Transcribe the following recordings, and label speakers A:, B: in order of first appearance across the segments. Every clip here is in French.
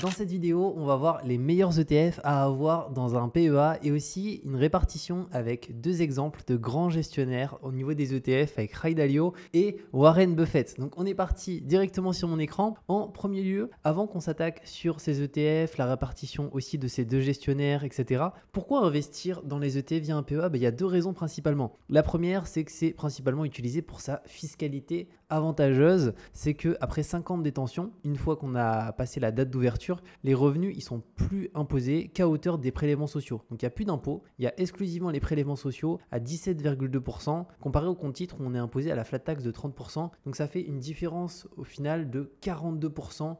A: Dans cette vidéo, on va voir les meilleurs ETF à avoir dans un PEA et aussi une répartition avec deux exemples de grands gestionnaires au niveau des ETF avec Ray Dalio et Warren Buffett. Donc on est parti directement sur mon écran. En premier lieu, avant qu'on s'attaque sur ces ETF, la répartition aussi de ces deux gestionnaires, etc. Pourquoi investir dans les ETF via un PEA? Il y a deux raisons principalement. La première, c'est que c'est principalement utilisé pour sa fiscalité avantageuse. C'est qu'après 5 ans de détention, une fois qu'on a passé la date d'ouverture, les revenus ils sont plus imposés qu'à hauteur des prélèvements sociaux. Donc il n'y a plus d'impôts, il y a exclusivement les prélèvements sociaux à 17,2% comparé au compte titre où on est imposé à la flat tax de 30%. Donc ça fait une différence au final de 42%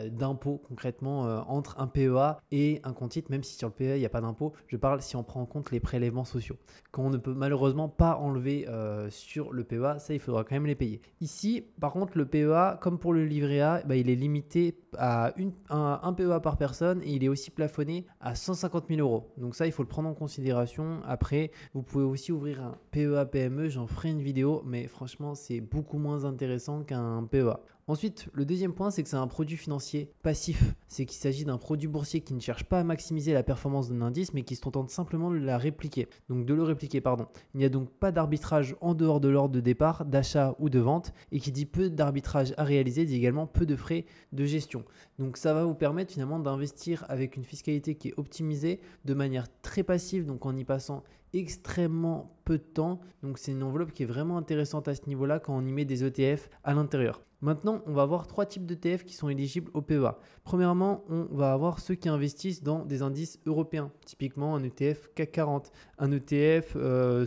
A: d'impôts concrètement entre un PEA et un compte titre, même si sur le PEA il n'y a pas d'impôt. Je parle si on prend en compte les prélèvements sociaux qu'on ne peut malheureusement pas enlever sur le PEA, ça il faudra quand même les payer. Ici par contre le PEA comme pour le livret A, il est limité à un PEA par personne et il est aussi plafonné à 150 000 euros. Donc ça, il faut le prendre en considération. Après, vous pouvez aussi ouvrir un PEA PME. J'en ferai une vidéo, mais franchement, c'est beaucoup moins intéressant qu'un PEA. Ensuite, le deuxième point, c'est que c'est un produit financier passif. C'est qu'il s'agit d'un produit boursier qui ne cherche pas à maximiser la performance d'un indice, mais qui se contente simplement de la répliquer. Donc de le répliquer, pardon. Il n'y a donc pas d'arbitrage en dehors de l'ordre de départ, d'achat ou de vente. Et qui dit peu d'arbitrage à réaliser, dit également peu de frais de gestion. Donc ça va vous permettre finalement d'investir avec une fiscalité qui est optimisée de manière très passive, donc en y passant extrêmement peu de temps. Donc c'est une enveloppe qui est vraiment intéressante à ce niveau-là quand on y met des ETF à l'intérieur. Maintenant, on va avoir trois types d'ETF qui sont éligibles au PEA. Premièrement, on va avoir ceux qui investissent dans des indices européens, typiquement un ETF CAC 40, un ETF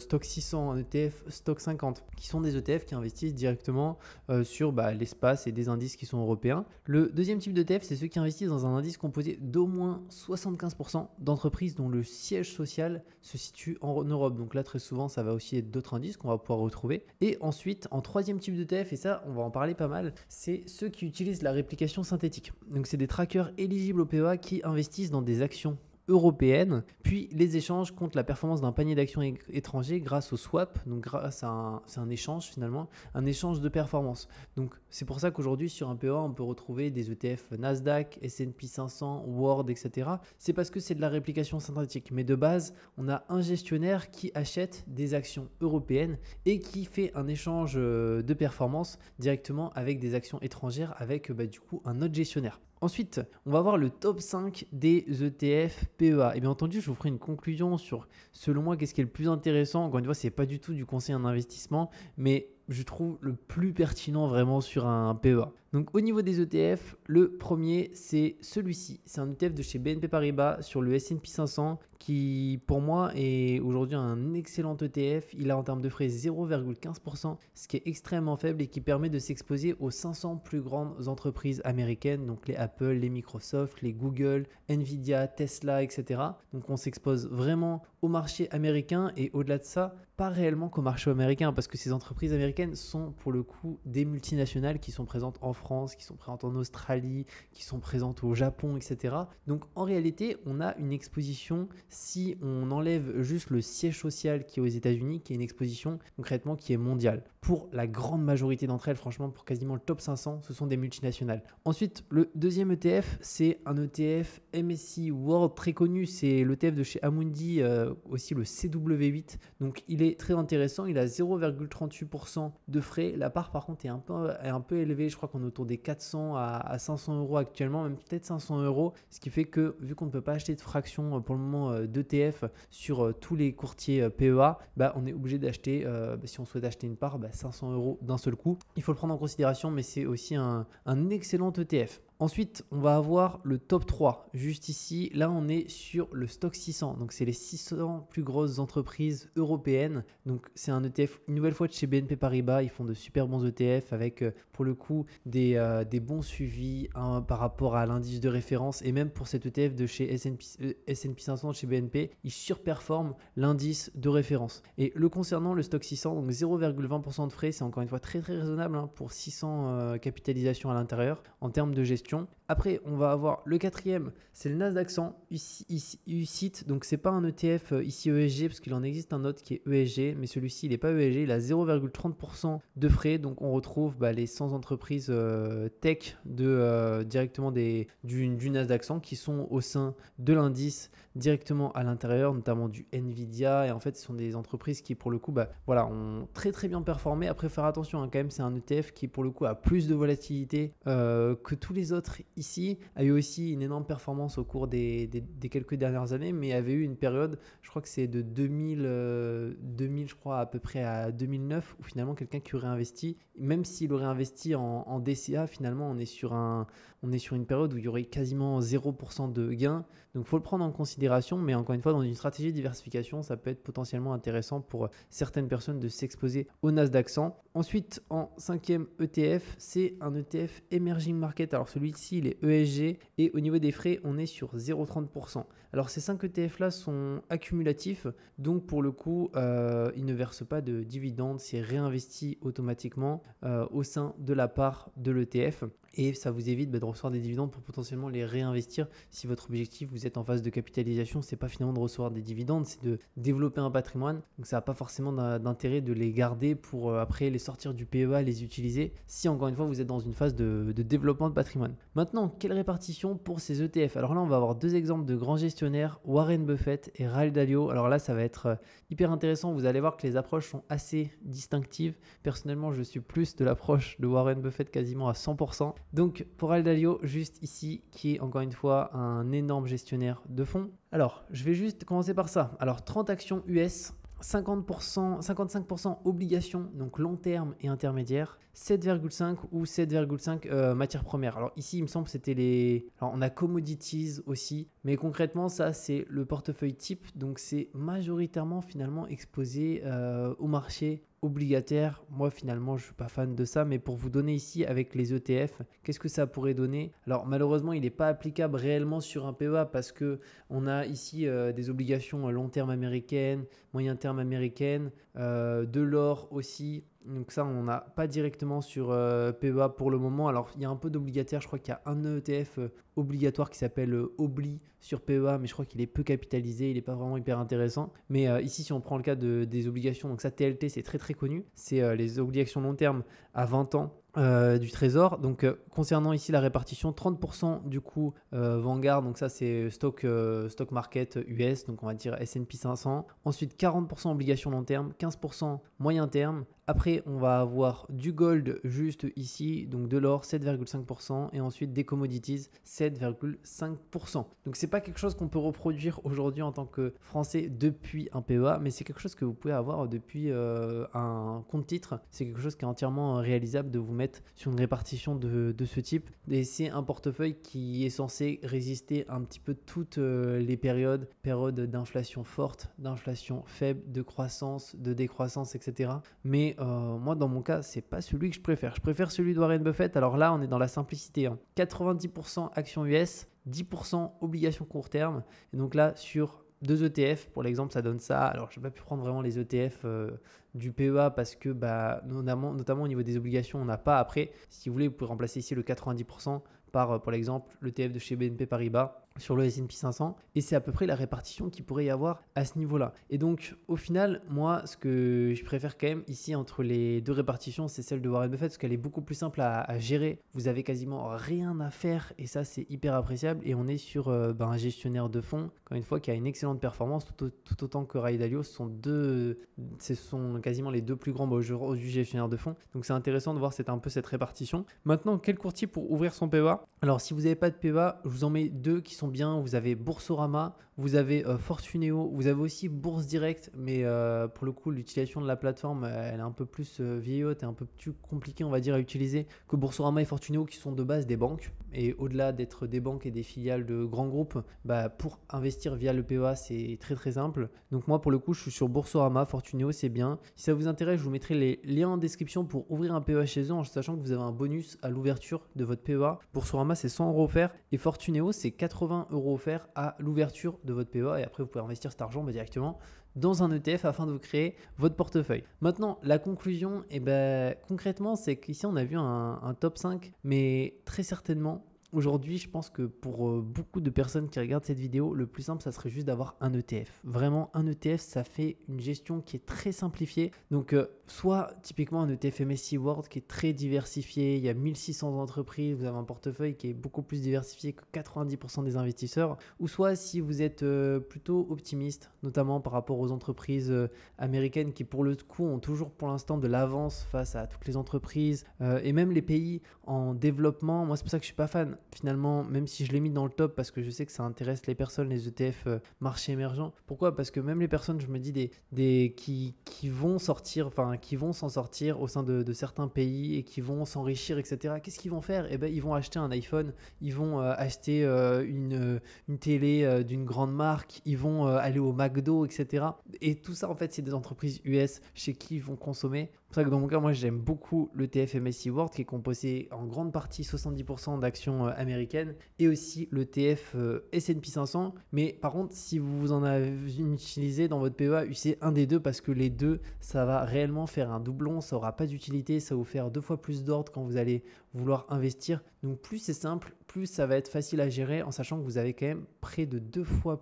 A: Stock 600, un ETF Stock 50, qui sont des ETF qui investissent directement sur l'espace et des indices qui sont européens. Le deuxième type d'ETF, c'est ceux qui investissent dans un indice composé d'au moins 75% d'entreprises dont le siège social se situe en Europe. Donc là, très souvent, ça va aussi être d'autres indices qu'on va pouvoir retrouver. Et ensuite, en troisième type d'ETF, et ça, on va en parler pas mal, c'est ceux qui utilisent la réplication synthétique. Donc c'est des trackers éligibles au PEA qui investissent dans des actions européennes, puis les échanges contre la performance d'un panier d'actions étrangers grâce au swap, donc grâce à c'est un échange finalement, un échange de performance. Donc c'est pour ça qu'aujourd'hui sur un PEA on peut retrouver des ETF Nasdaq, S&P 500, World, etc. C'est parce que c'est de la réplication synthétique, mais de base on a un gestionnaire qui achète des actions européennes et qui fait un échange de performance directement avec des actions étrangères avec du coup un autre gestionnaire. Ensuite, on va voir le top 5 des ETF PEA. Et bien entendu, je vous ferai une conclusion sur, selon moi, qu'est-ce qui est le plus intéressant. Encore une fois, ce n'est pas du tout du conseil en investissement, mais je trouve le plus pertinent vraiment sur un PEA. Donc au niveau des ETF, le premier c'est celui-ci. C'est un ETF de chez BNP Paribas sur le S&P 500 qui pour moi est aujourd'hui un excellent ETF. Il a en termes de frais 0,15%, ce qui est extrêmement faible et qui permet de s'exposer aux 500 plus grandes entreprises américaines, donc les Apple, les Microsoft, les Google, Nvidia, Tesla, etc. Donc on s'expose vraiment au marché américain et au-delà de ça, pas réellement qu'au marché américain parce que ces entreprises américaines sont pour le coup des multinationales qui sont présentes en France, qui sont présentes en Australie, qui sont présentes au Japon, etc. Donc en réalité, on a une exposition, si on enlève juste le siège social qui est aux États-Unis, qui est une exposition concrètement qui est mondiale. Pour la grande majorité d'entre elles, franchement, pour quasiment le top 500, ce sont des multinationales. Ensuite, le deuxième ETF, c'est un ETF MSCI World très connu, c'est l'ETF de chez Amundi, aussi le CW8. Donc il est très intéressant, il a 0,38% de frais. La part par contre est un peu élevée, je crois qu'on est autour des 400 à 500 euros actuellement, même peut-être 500 euros, ce qui fait que vu qu'on ne peut pas acheter de fractions pour le moment d'ETF sur tous les courtiers PEA, on est obligé d'acheter, si on souhaite acheter une part, 500 euros d'un seul coup. Il faut le prendre en considération, mais c'est aussi un excellent ETF. Ensuite, on va avoir le top 3. Juste ici, là, on est sur le Stock 600. Donc, c'est les 600 plus grosses entreprises européennes. Donc, c'est un ETF, une nouvelle fois de chez BNP Paribas. Ils font de super bons ETF avec, pour le coup, des bons suivis par rapport à l'indice de référence. Et même pour cet ETF de chez S&P 500 de chez BNP, ils surperforment l'indice de référence. Et le concernant, le Stock 600, donc 0,20% de frais, c'est encore une fois très, très raisonnable pour 600 capitalisations à l'intérieur en termes de gestion. gestion. Après, on va avoir le quatrième, c'est le Nasdaq 100 UCITS. Donc, c'est pas un ETF ici ESG parce qu'il en existe un autre qui est ESG, mais celui-ci, il n'est pas ESG. Il a 0,30% de frais. Donc, on retrouve les 100 entreprises tech directement du Nasdaq 100 qui sont au sein de l'indice directement à l'intérieur, notamment du Nvidia. Et en fait, ce sont des entreprises qui, pour le coup, ont très très bien performé. Après, faire attention, quand même, c'est un ETF qui, pour le coup, a plus de volatilité que tous les autres ici, a eu aussi une énorme performance au cours des quelques dernières années, mais avait eu une période, je crois que c'est de 2000, je crois, à peu près à 2009, où finalement quelqu'un qui aurait investi, même s'il aurait investi en DCA, finalement on est sur une période où il y aurait quasiment 0% de gain. Donc il faut le prendre en considération, mais encore une fois, dans une stratégie de diversification, ça peut être potentiellement intéressant pour certaines personnes de s'exposer au Nasdaq 100. Ensuite, en cinquième ETF, c'est un ETF Emerging Market. Alors celui-ci, il est ESG et au niveau des frais, on est sur 0,30%. Alors ces 5 ETF-là sont accumulatifs, donc pour le coup, ils ne versent pas de dividendes, c'est réinvesti automatiquement au sein de la part de l'ETF. Et ça vous évite de recevoir des dividendes pour potentiellement les réinvestir. Si votre objectif, vous êtes en phase de capitalisation, c'est pas finalement de recevoir des dividendes, c'est de développer un patrimoine. Donc ça n'a pas forcément d'intérêt de les garder pour après les sortir du PEA, les utiliser, si encore une fois vous êtes dans une phase de développement de patrimoine. Maintenant, quelle répartition pour ces ETF? Alors là, on va avoir deux exemples de grands gestionnaires, Warren Buffett et Ray Dalio. Alors là, ça va être hyper intéressant. Vous allez voir que les approches sont assez distinctives. Personnellement, je suis plus de l'approche de Warren Buffett quasiment à 100%. Donc pour Ray Dalio, juste ici, qui est encore une fois un énorme gestionnaire de fonds. Alors, je vais juste commencer par ça. Alors, 30 actions US, 50%, 55% obligations, donc long terme et intermédiaire, 7,5 ou 7,5 matières premières. Alors ici, il me semble que c'était les... Alors on a commodities aussi, mais concrètement, ça c'est le portefeuille type, donc c'est majoritairement finalement exposé au marché obligataire. Moi finalement je suis pas fan de ça, mais pour vous donner ici avec les ETF, qu'est-ce que ça pourrait donner? Alors malheureusement il n'est pas applicable réellement sur un PEA parce que on a ici des obligations long terme américaines, moyen terme américaines, de l'or aussi. Donc ça, on n'a pas directement sur PEA pour le moment. Alors, il y a un peu d'obligataire. Je crois qu'il y a un ETF obligatoire qui s'appelle Obli sur PEA, mais je crois qu'il est peu capitalisé. Il n'est pas vraiment hyper intéressant. Mais ici, si on prend le cas des obligations, donc ça, TLT, c'est très très connu. C'est les obligations long terme à 20 ans. Du trésor. Donc concernant ici la répartition, 30% du coup Vanguard, donc ça c'est stock market US, donc on va dire S&P 500. Ensuite 40% obligations long terme, 15% moyen terme. Après on va avoir du gold juste ici, donc de l'or 7,5% et ensuite des commodities 7,5%. Donc c'est pas quelque chose qu'on peut reproduire aujourd'hui en tant que Français depuis un PEA, mais c'est quelque chose que vous pouvez avoir depuis un compte titre. C'est quelque chose qui est entièrement réalisable de vous mettre sur une répartition de ce type. Et c'est un portefeuille qui est censé résister un petit peu toutes les périodes d'inflation forte, d'inflation faible, de croissance, de décroissance, etc. Mais moi, dans mon cas, c'est pas celui que je préfère. Je préfère celui de Warren Buffett. Alors là, on est dans la simplicité. 90% actions US, 10% obligations court terme. Et donc là, sur 2 ETF, pour l'exemple, ça donne ça. Alors, je n'ai pas pu prendre vraiment les ETF du PEA parce que, notamment au niveau des obligations, on n'a pas. Après, si vous voulez, vous pouvez remplacer ici le 90% par, pour l'exemple, l'ETF de chez BNP Paribas sur le S&P 500. Et c'est à peu près la répartition qu'il pourrait y avoir à ce niveau-là. Et donc, au final, moi, ce que je préfère quand même ici entre les deux répartitions, c'est celle de Warren Buffett parce qu'elle est beaucoup plus simple à gérer. Vous avez quasiment rien à faire et ça, c'est hyper appréciable. Et on est sur un gestionnaire de fonds, encore une fois, qui a une excellente performance, tout autant que Ray Dalio. Ce sont quasiment les deux plus grands du gestionnaire de fonds. Donc, c'est intéressant de voir un peu cette répartition. Maintenant, quel courtier pour ouvrir son PEA? Alors, si vous n'avez pas de PEA, je vous en mets deux qui sont bien. Vous avez Boursorama, vous avez Fortuneo, vous avez aussi Bourse Direct, mais pour le coup l'utilisation de la plateforme elle est un peu plus vieillotte et un peu plus compliquée on va dire à utiliser que Boursorama et Fortuneo qui sont de base des banques. Et au-delà d'être des banques et des filiales de grands groupes, pour investir via le PEA c'est très très simple. Donc moi pour le coup je suis sur Boursorama, Fortuneo c'est bien. Si ça vous intéresse je vous mettrai les liens en description pour ouvrir un PEA chez eux en sachant que vous avez un bonus à l'ouverture de votre PEA. Boursorama c'est 100 € offerts et Fortuneo c'est 80 € offerts à l'ouverture de votre PEA et après vous pouvez investir cet argent directement dans un ETF afin de vous créer votre portefeuille. Maintenant, la conclusion, concrètement, c'est qu'ici on a vu un top 5, mais très certainement, Aujourd'hui, je pense que pour beaucoup de personnes qui regardent cette vidéo, le plus simple, ça serait juste d'avoir un ETF. Vraiment, un ETF, ça fait une gestion qui est très simplifiée. Donc, soit typiquement un ETF MSCI World qui est très diversifié, il y a 1600 entreprises, vous avez un portefeuille qui est beaucoup plus diversifié que 90% des investisseurs, ou soit si vous êtes plutôt optimiste, notamment par rapport aux entreprises américaines qui pour le coup ont toujours pour l'instant de l'avance face à toutes les entreprises et même les pays en développement. Moi, c'est pour ça que je suis pas fan finalement, même si je l'ai mis dans le top parce que je sais que ça intéresse les personnes, les ETF marché émergent. Pourquoi? Parce que même les personnes, je me dis qui vont sortir, enfin qui vont s'en sortir au sein de certains pays et qui vont s'enrichir, etc. Qu'est-ce qu'ils vont faire? Eh ben, ils vont acheter un iPhone, ils vont acheter une télé d'une grande marque, ils vont aller au McDo, etc. Et tout ça, en fait, c'est des entreprises US chez qui ils vont consommer. C'est pour ça que dans mon cas, moi, j'aime beaucoup l'ETF MSCI World qui est composé en grande partie 70% d'actions américaines et aussi l'ETF S&P 500. Mais par contre, si vous en avez utilisé dans votre PEA, utilisez un des deux parce que les deux, ça va réellement faire un doublon, ça n'aura pas d'utilité, ça va vous faire 2 fois plus d'ordre quand vous allez vouloir investir. Donc plus c'est simple, plus ça va être facile à gérer en sachant que vous avez quand même près de 2 fois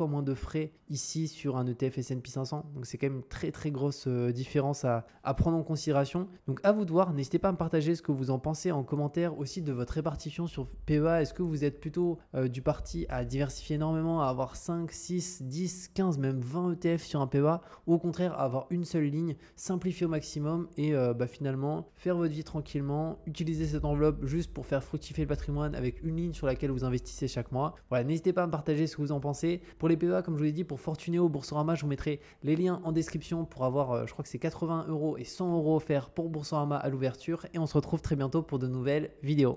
A: moins de frais ici sur un ETF S&P 500. Donc c'est quand même une très très grosse différence à prendre en considération. Donc à vous de voir, n'hésitez pas à me partager ce que vous en pensez en commentaire aussi de votre répartition sur PEA. Est-ce que vous êtes plutôt du parti à diversifier énormément, à avoir 5, 6, 10, 15, même 20 ETF sur un PEA ou au contraire à avoir une seule ligne, simplifier au maximum et finalement faire votre vie tranquillement, utiliser cette enveloppe juste pour faire fructifier le patrimoine avec une ligne sur laquelle vous investissez chaque mois. Voilà, n'hésitez pas à me partager ce que vous en pensez. Pour les PEA, comme je vous l'ai dit, pour Fortunéo, Boursorama, je vous mettrai les liens en description pour avoir, je crois que c'est 80 € et 100 € offerts pour Boursorama à l'ouverture. Et on se retrouve très bientôt pour de nouvelles vidéos.